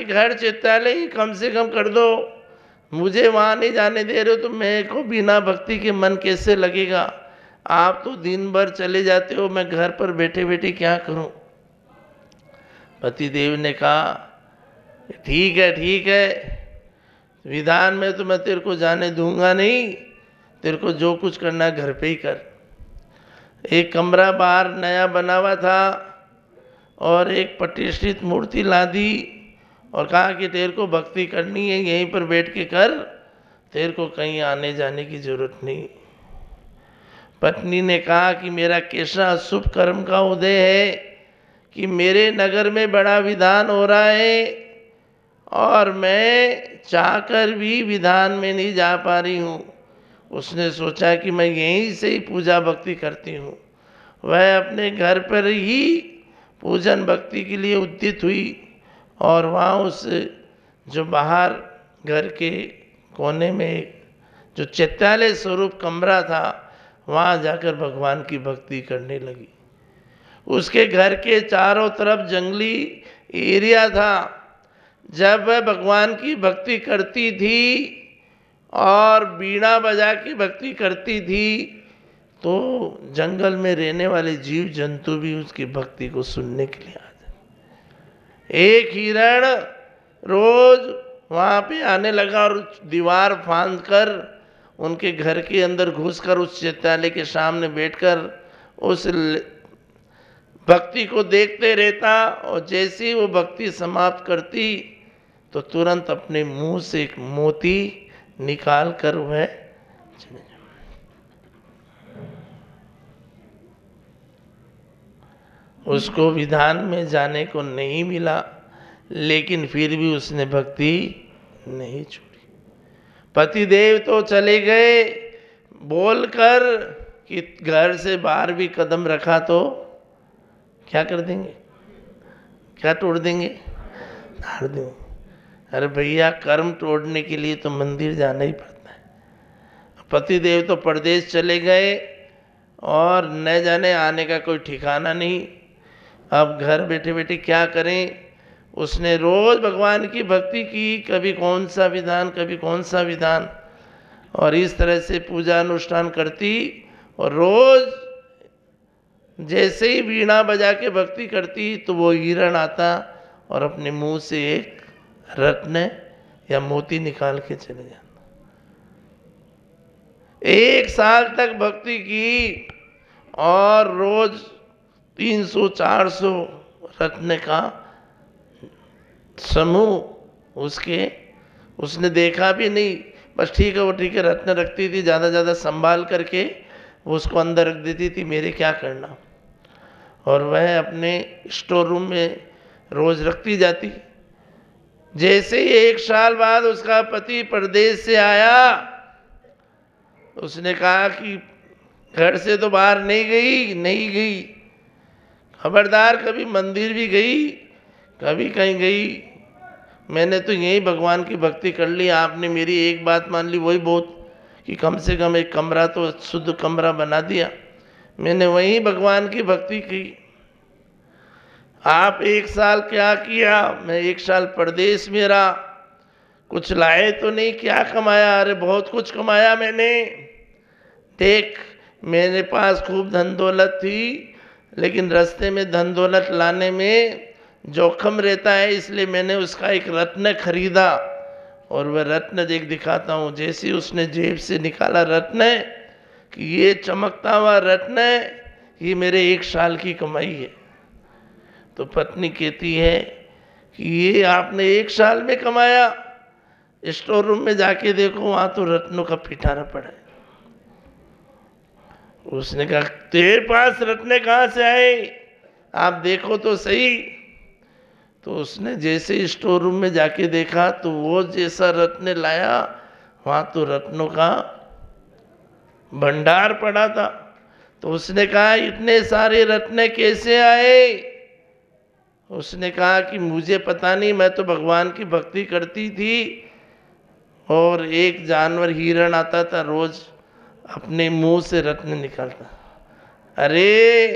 कि घर चित्रालय ही कम से कम कर दो, मुझे वहाँ नहीं जाने दे रहे हो तो मेरे को बिना भक्ति के मन कैसे लगेगा? आप तो दिन भर चले जाते हो, मैं घर पर बैठे बैठे क्या करूं? पतिदेव ने कहा ठीक है ठीक है, विधान में तो मैं तेरे को जाने दूंगा नहीं, तेरे को जो कुछ करना घर पे ही कर। एक कमरा बाहर नया बना हुआ था और एक प्रतिष्ठित मूर्ति ला दी और कहा कि तेरे को भक्ति करनी है यहीं पर बैठ के कर, तेरे को कहीं आने जाने की जरूरत नहीं। पत्नी ने कहा कि मेरा कैसा शुभ कर्म का उदय है कि मेरे नगर में बड़ा विधान हो रहा है और मैं चाहकर भी विधान में नहीं जा पा रही हूँ। उसने सोचा कि मैं यहीं से ही पूजा भक्ति करती हूँ। वह अपने घर पर ही पूजन भक्ति के लिए उद्यत हुई और वहाँ उस जो बाहर घर के कोने में एक जो चित्रालय स्वरूप कमरा था, वहाँ जाकर भगवान की भक्ति करने लगी। उसके घर के चारों तरफ जंगली एरिया था। जब वह भगवान की भक्ति करती थी और बीड़ा बजा के भक्ति करती थी तो जंगल में रहने वाले जीव जंतु भी उसकी भक्ति को सुनने के लिए आ जाते। एक हिरण रोज वहाँ पे आने लगा और दीवार फांद कर उनके घर के अंदर घुसकर उस चित्रालय के सामने बैठकर उस भक्ति को देखते रहता और जैसे ही वो भक्ति समाप्त करती तो तुरंत अपने मुंह से एक मोती निकाल कर वह चले जाते। उसको विधान में जाने को नहीं मिला, लेकिन फिर भी उसने भक्ति नहीं छोड़ी। पतिदेव तो चले गए, बोलकर कि घर से बाहर भी कदम रखा तो क्या कर देंगे, क्या तोड़ देंगे, धाड़ देंगे। अरे भैया, कर्म तोड़ने के लिए तो मंदिर जाना ही पड़ता है। पतिदेव तो परदेश चले गए और न जाने आने का कोई ठिकाना नहीं। अब घर बैठे बैठे क्या करें? उसने रोज भगवान की भक्ति की, कभी कौन सा विधान कभी कौन सा विधान, और इस तरह से पूजा अनुष्ठान करती और रोज जैसे ही वीणा बजा के भक्ति करती तो वो हिरण आता और अपने मुंह से एक रत्न या मोती निकाल के चले जाता। 1 साल तक भक्ति की और रोज 300-400 रत्न का समूह उसने देखा भी नहीं। बस ठीक है, वो ठीक है, रत्न रखती थी, ज़्यादा संभाल करके वो उसको अंदर रख देती थी, मेरे क्या करना। और वह अपने स्टोर रूम में रोज रखती जाती। जैसे ही 1 साल बाद उसका पति परदेश से आया, उसने कहा कि घर से तो बाहर नहीं गई, खबरदार, कभी मंदिर भी गई, कभी कहीं गई, मैंने तो यही भगवान की भक्ति कर ली, आपने मेरी एक बात मान ली वही बहुत, कि कम से कम एक कमरा तो शुद्ध कमरा बना दिया, मैंने वही भगवान की भक्ति की। आप 1 साल क्या किया? मैं 1 साल परदेश में रहा, कुछ लाए तो नहीं, क्या कमाया? अरे बहुत कुछ कमाया मैंने। देख, मेरे पास खूब धन दौलत थी, लेकिन रास्ते में धन दौलत लाने में जोखिम रहता है, इसलिए मैंने उसका एक रत्न खरीदा और वह रत्न दिखाता हूँ। जैसे उसने जेब से निकाला रत्न कि ये चमकता हुआ रत्न, ये मेरे 1 साल की कमाई है। तो पत्नी कहती है कि ये आपने 1 साल में कमाया? स्टोर रूम में जाके देखो, वहाँ तो रत्नों का पिटारा पड़ा है। उसने कहा तेरे पास रत्न कहाँ से आए, आप देखो तो सही। तो उसने जैसे स्टोर रूम में जाके देखा तो वो जैसा रत्न लाया, वहाँ तो रत्नों का भंडार पड़ा था। तो उसने कहा इतने सारे रत्न कैसे आए? उसने कहा कि मुझे पता नहीं, मैं तो भगवान की भक्ति करती थी और एक जानवर हिरण आता था, रोज अपने मुंह से रत्न निकालता। अरे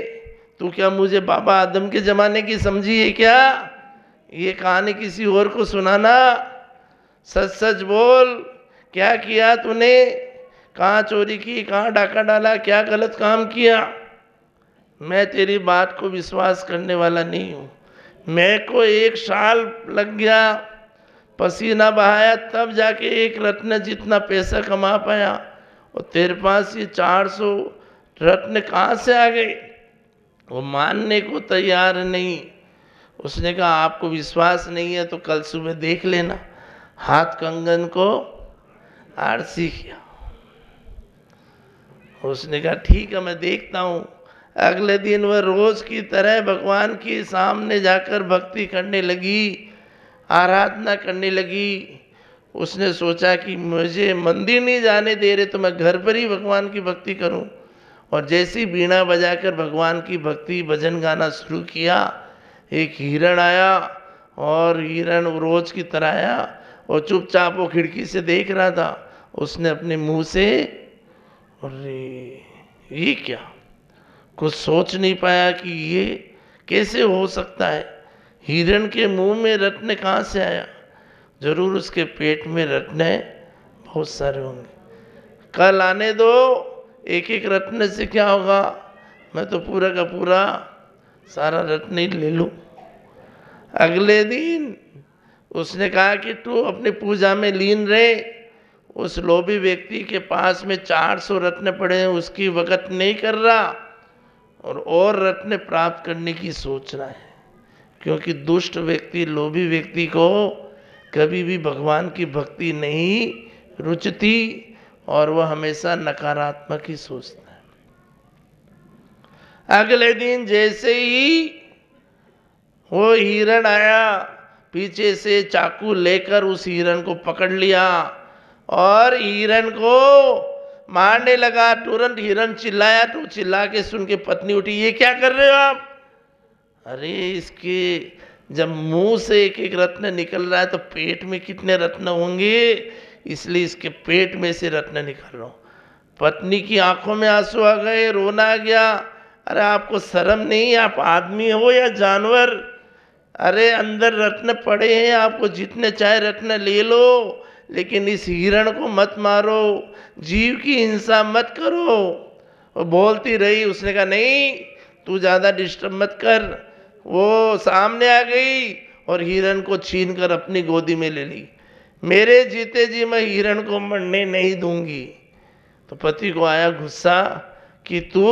तू क्या मुझे बाबा आदम के ज़माने की समझी है क्या? ये कहानी किसी और को सुनाना। सच सच बोल, क्या किया तूने, कहाँ चोरी की, कहाँ डाका डाला, क्या गलत काम किया। मैं तेरी बात को विश्वास करने वाला नहीं हूँ। मैं को 1 साल लग गया, पसीना बहाया, तब जाके एक रत्न जितना पैसा कमा पाया, और तेरे पास ये 400 रत्न कहाँ से आ गए। वो मानने को तैयार नहीं। उसने कहा आपको विश्वास नहीं है तो कल सुबह देख लेना। हाथ कंगन को आरसी किया। उसने कहा ठीक है, मैं देखता हूँ। अगले दिन वह रोज की तरह भगवान के सामने जाकर भक्ति करने लगी, आराधना करने लगी। उसने सोचा कि मुझे मंदिर नहीं जाने दे रहे तो मैं घर पर ही भगवान की भक्ति करूं। और जैसी बीणा बजाकर भगवान की भक्ति भजन गाना शुरू किया, एक हिरण आया, और हिरण रोज की तरह आया और चुपचाप वो खिड़की से देख रहा था। उसने अपने मुंह से, अरे ये क्या, कुछ सोच नहीं पाया कि ये कैसे हो सकता है। हिरण के मुंह में रत्न कहाँ से आया। जरूर उसके पेट में रत्न है, बहुत सारे होंगे। कल आने दो, एक एक रत्न से क्या होगा, मैं तो पूरा का पूरा सारा रत्न ही ले लूं। अगले दिन उसने कहा कि तू अपनी पूजा में लीन रहे। उस लोभी व्यक्ति के पास में 400 रत्न पड़े हैं, उसकी वक़्त नहीं कर रहा और रत्न प्राप्त करने की सोच रहा है। क्योंकि दुष्ट व्यक्ति, लोभी व्यक्ति को कभी भी भगवान की भक्ति नहीं रुचती और वह हमेशा नकारात्मक ही सोचता है। अगले दिन जैसे ही वो हिरण आया, पीछे से चाकू लेकर उस हिरण को पकड़ लिया और हिरण को मारने लगा। तुरंत हिरण चिल्लाया, तो चिल्ला के सुन के पत्नी उठी, ये क्या कर रहे हो आप। अरे इसके जब मुंह से एक एक रत्न निकल रहा है तो पेट में कितने रत्न होंगे, इसलिए इसके पेट में से रत्न निकल रहा हूं। पत्नी की आंखों में आंसू आ गए, रोना आ गया। अरे आपको शर्म नहीं, आप आदमी हो या जानवर। अरे अंदर रत्न पड़े हैं, आपको जितने चाहे रत्न ले लो, लेकिन इस हिरण को मत मारो, जीव की हिंसा मत करो। वो बोलती रही। उसने कहा नहीं, तू ज़्यादा डिस्टर्ब मत कर। वो सामने आ गई और हिरण को छीन कर अपनी गोदी में ले ली। मेरे जीते जी मैं हिरण को मरने नहीं दूंगी। तो पति को आया गुस्सा कि तू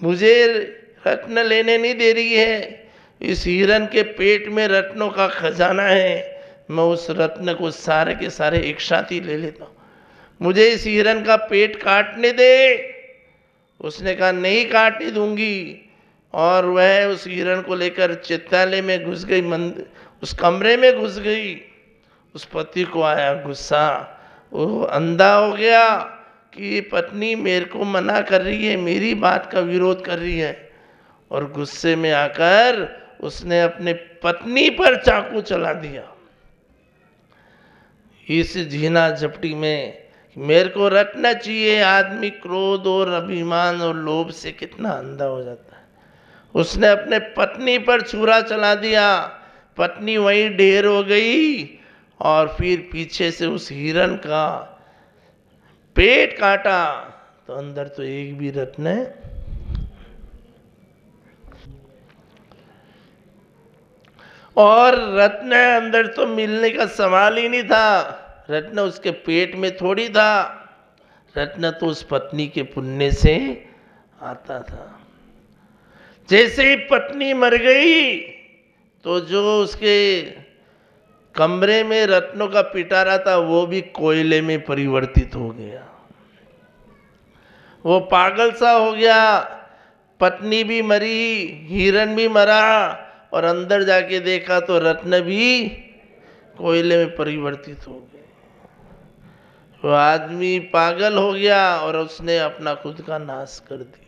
मुझे रत्न लेने नहीं दे रही है, इस हिरण के पेट में रत्नों का खजाना है, मैं उस रत्न को सारे के सारे एक साथ ही ले लेता हूँ, मुझे इस हिरण का पेट काटने दे। उसने कहा नहीं काटने दूंगी। और वह उस हिरण को लेकर चित्रालय में घुस गई, उस कमरे में घुस गई। उस पति को आया गुस्सा, वो अंधा हो गया कि पत्नी मेरे को मना कर रही है, मेरी बात का विरोध कर रही है। और गुस्से में आकर उसने अपने पत्नी पर चाकू चला दिया। इस झीना झपटी में मेरे को रत्न चाहिए, आदमी क्रोध और अभिमान और लोभ से कितना अंधा हो जाता है। उसने अपने पत्नी पर छुरा चला दिया, पत्नी वहीं ढेर हो गई। और फिर पीछे से उस हिरण का पेट काटा तो अंदर तो एक भी रत्न है। और रत्न अंदर तो मिलने का सवाल ही नहीं था। रत्न उसके पेट में थोड़ी था, रत्न तो उस पत्नी के पुण्य से आता था। जैसे ही पत्नी मर गई तो जो उसके कमरे में रत्नों का पिटारा था वो भी कोयले में परिवर्तित हो गया। वो पागल सा हो गया। पत्नी भी मरी, हिरण भी मरा, और अंदर जाके देखा तो रत्न भी कोयले में परिवर्तित हो गए। वो आदमी पागल हो गया और उसने अपना खुद का नाश कर दिया।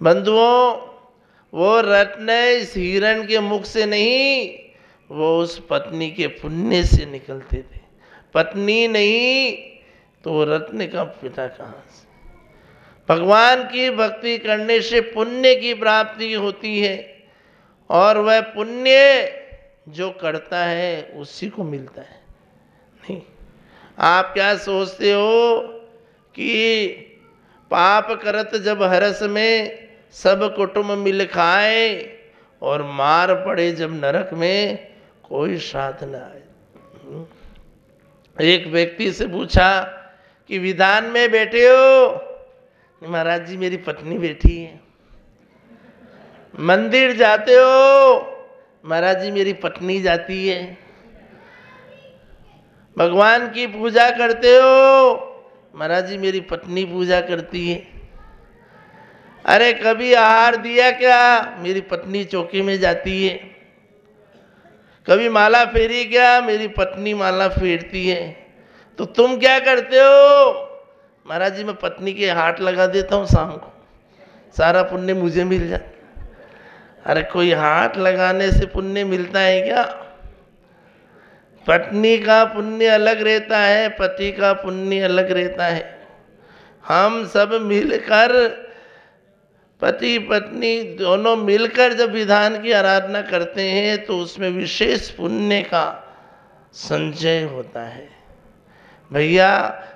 बंधुओं, वो रत्न इस हिरण के मुख से नहीं, वो उस पत्नी के पुण्य से निकलते थे। पत्नी नहीं तो वो रत्न का पिता कहाँ से। भगवान की भक्ति करने से पुण्य की प्राप्ति होती है, और वह पुण्य जो करता है उसी को मिलता है। नहीं, आप क्या सोचते हो कि पाप करत जब हरस में सब कुटुंब मिल खाए, और मार पड़े जब नरक में कोई साथ न आए। एक व्यक्ति से पूछा कि विधान में बैठे हो? महाराज जी मेरी पत्नी बैठी है। मंदिर जाते हो? महाराज जी मेरी पत्नी जाती है। भगवान की पूजा करते हो? महाराज जी मेरी पत्नी पूजा करती है। अरे कभी आहार दिया क्या? मेरी पत्नी चौकी में जाती है। कभी माला फेरी क्या? मेरी पत्नी माला फेरती है। तो तुम क्या करते हो? महाराज जी मैं पत्नी के हाथ लगा देता हूँ शाम को, सारा पुण्य मुझे मिल जाता। अरे कोई हाथ लगाने से पुण्य मिलता है क्या? पत्नी का पुण्य अलग रहता है, पति का पुण्य अलग रहता है। हम सब मिलकर, पति पत्नी दोनों मिलकर जब विधान की आराधना करते हैं तो उसमें विशेष पुण्य का संचय होता है। भैया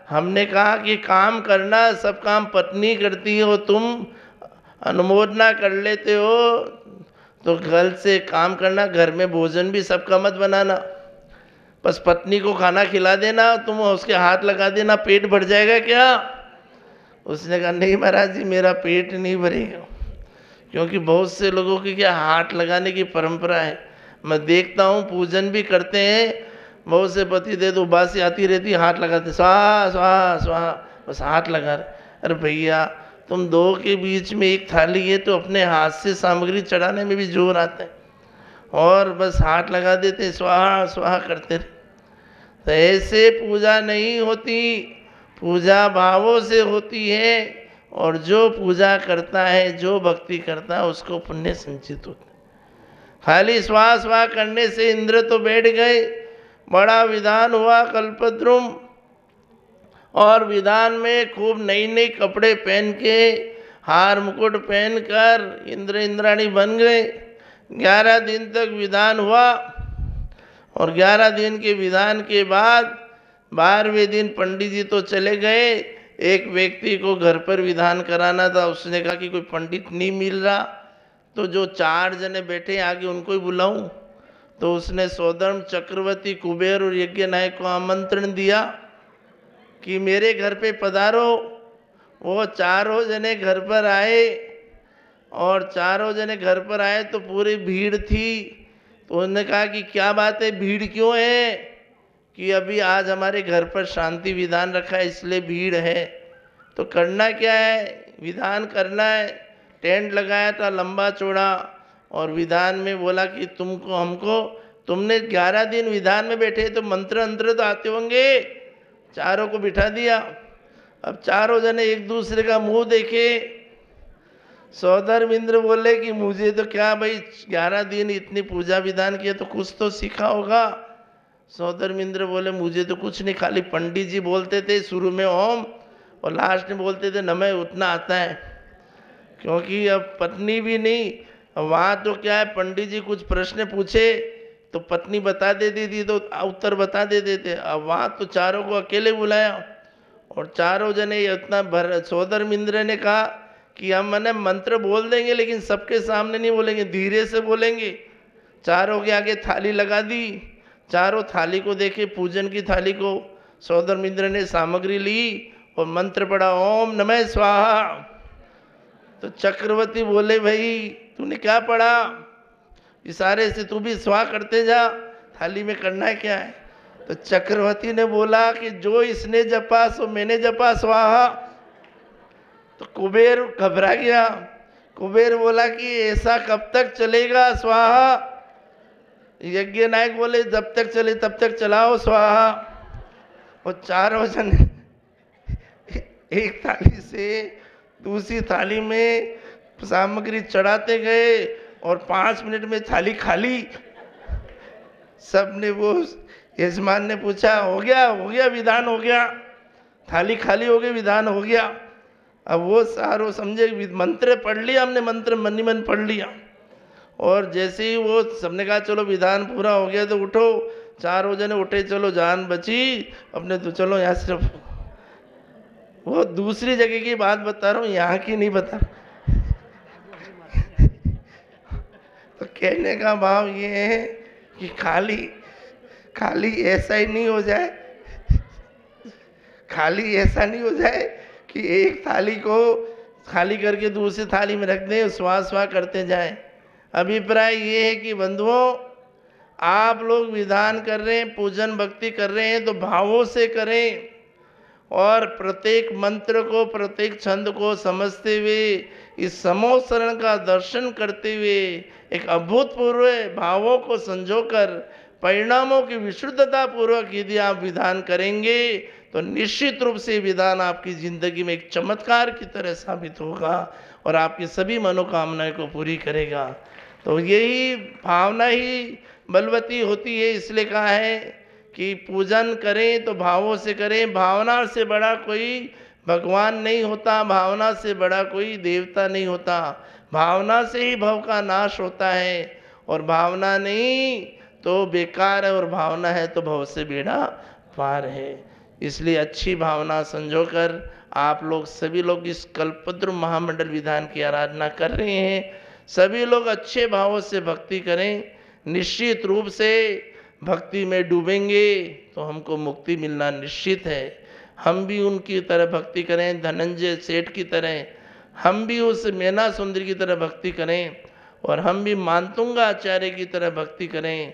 हमने कहा कि काम करना, सब काम पत्नी करती हो, तुम अनुमोदना कर लेते हो तो घर से काम करना, घर में भोजन भी सबका मत बनाना, बस पत्नी को खाना खिला देना, तुम उसके हाथ लगा देना, पेट भर जाएगा क्या? उसने कहा नहीं महाराज जी मेरा पेट नहीं भरेगा, क्योंकि बहुत से लोगों की क्या हाथ लगाने की परंपरा है। मैं देखता हूँ पूजन भी करते हैं, बहुत से पति दे तो बासी आती रहती, हाथ लगाते स्वाहा स्वाहा स्वाहा, बस हाथ लगा रहे। अरे भैया तुम दो के बीच में एक थाली है तो अपने हाथ से सामग्री चढ़ाने में भी जोर आता है, और बस हाथ लगा देते स्वाहा स्वाहा करते रहे। तो ऐसे पूजा नहीं होती, पूजा भावों से होती है, और जो पूजा करता है, जो भक्ति करता है उसको पुण्य संचित होता है। खाली स्वाहा स्वाहा करने से इंद्र तो बैठ गए, बड़ा विधान हुआ कल्पद्रुम, और विधान में खूब नई नई कपड़े पहन के, हार मुकुट पहनकर इंद्र इंद्राणी बन गए। 11 दिन तक विधान हुआ, और 11 दिन के विधान के बाद 12वें दिन पंडित जी तो चले गए। एक व्यक्ति को घर पर विधान कराना था, उसने कहा कि कोई पंडित नहीं मिल रहा, तो जो 4 जने बैठे आगे उनको ही बुलाऊं। तो उसने सौधर्म, चक्रवर्ती, कुबेर और यज्ञ नायक को आमंत्रण दिया कि मेरे घर पे पधारो। वो चारों जने घर पर आए, और चारों जने घर पर आए तो पूरी भीड़ थी। तो उन्होंने कहा कि क्या बात है, भीड़ क्यों है? कि अभी आज हमारे घर पर शांति विधान रखा है इसलिए भीड़ है। तो करना क्या है? विधान करना है। टेंट लगाया था लंबा चौड़ा, और विधान में बोला कि तुमको हमको, तुमने 11 दिन विधान में बैठे तो मंत्र अंत्र तो आते होंगे। चारों को बिठा दिया। अब चारों जने एक दूसरे का मुंह देखे। सौधर्म इंद्र बोले कि मुझे तो क्या भाई, 11 दिन इतनी पूजा विधान किए तो कुछ तो सीखा होगा। सौधर्म इंद्र बोले मुझे तो कुछ नहीं, खाली पंडित जी बोलते थे शुरू में ओम, और लास्ट में बोलते थे नमः, उतना आता है। क्योंकि अब पत्नी भी नहीं, अब वहाँ तो क्या है, पंडित जी कुछ प्रश्न पूछे तो पत्नी बता देती थी, तो उत्तर बता देते थे। अब वहाँ तो चारों को अकेले बुलाया, और चारों जने इतना भर। सौधर्म इंद्र ने कहा कि हम मैंने मंत्र बोल देंगे लेकिन सबके सामने नहीं बोलेंगे, धीरे से बोलेंगे। चारों के आगे थाली लगा दी, चारों थाली को देखे, पूजन की थाली को। सौधर्म इंद्र ने सामग्री ली और मंत्र पढ़ा, ओम नमः स्वाहा। तो चक्रवर्ती बोले भाई तूने क्या पढ़ा? इशारे से तू भी स्वाहा करते जा, थाली में करना है क्या है? तो चक्रवर्ती ने बोला कि जो इसने जपा सो मैंने जपा स्वाहा। तो कुबेर घबरा गया। कुबेर बोला कि ऐसा कब तक चलेगा स्वाहा? यज्ञ नायक बोले जब तक चले तब तक चलाओ स्वाहा। और चारों जन एक थाली से दूसरी थाली में सामग्री चढ़ाते गए, और 5 मिनट में थाली खाली। सबने, वो यजमान ने पूछा हो गया विधान हो गया? थाली खाली हो गई, विधान हो गया। अब वो सारों समझे मंत्र पढ़ लिया हमने, मंत्र मन ही मन पढ़ लिया। और जैसे ही वो सबने कहा चलो विधान पूरा हो गया तो उठो, चारों जने उठे, चलो जान बची अपने, तो चलो यहाँ से। वो दूसरी जगह की बात बता रहा हूँ, यहाँ की नहीं बता। तो कहने का भाव ये है कि खाली खाली ऐसा ही नहीं हो जाए, खाली ऐसा नहीं हो जाए कि एक थाली को खाली करके दूसरी थाली में रख दें, स्वाहा स्वाहा करते जाएं। अभिप्राय ये है कि बंधुओं, आप लोग विधान कर रहे हैं, पूजन भक्ति कर रहे हैं तो भावों से करें, और प्रत्येक मंत्र को, प्रत्येक छंद को समझते हुए, इस समोसरण का दर्शन करते हुए, एक अभूतपूर्व भावों को संजोकर परिणामों की विशुद्धता पूर्वक यदि आप विधान करेंगे तो निश्चित रूप से विधान आपकी जिंदगी में एक चमत्कार की तरह साबित होगा और आपकी सभी मनोकामनाएं को पूरी करेगा। तो यही भावना ही बलवती होती है। इसलिए कहा है कि पूजन करें तो भावों से करें। भावना से बड़ा कोई भगवान नहीं होता, भावना से बड़ा कोई देवता नहीं होता। भावना से ही भव का नाश होता है, और भावना नहीं तो बेकार है, और भावना है तो भव से बेड़ा पार है। इसलिए अच्छी भावना संजोकर आप लोग सभी लोग इस कल्पद्रुम महामंडल विधान की आराधना कर रहे हैं। सभी लोग अच्छे भावों से भक्ति करें। निश्चित रूप से भक्ति में डूबेंगे तो हमको मुक्ति मिलना निश्चित है। हम भी उनकी तरह भक्ति करें, धनंजय सेठ की तरह, हम भी उस मैना सुंदरी की तरह भक्ति करें, और हम भी मानतुंगा आचार्य की तरह भक्ति करें,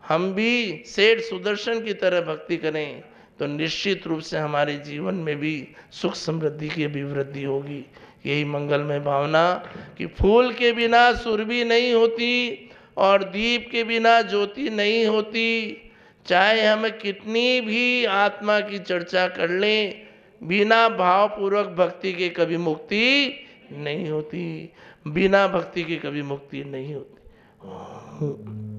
हम भी सेठ सुदर्शन की तरह भक्ति करें, तो निश्चित रूप से हमारे जीवन में भी सुख समृद्धि की अभिवृद्धि होगी। यही मंगलमय भावना कि फूल के बिना सुरभि नहीं होती और दीप के बिना ज्योति नहीं होती। चाहे हम कितनी भी आत्मा की चर्चा कर लें, बिना भावपूर्वक भक्ति के कभी मुक्ति नहीं होती, बिना भक्ति के कभी मुक्ति नहीं होती।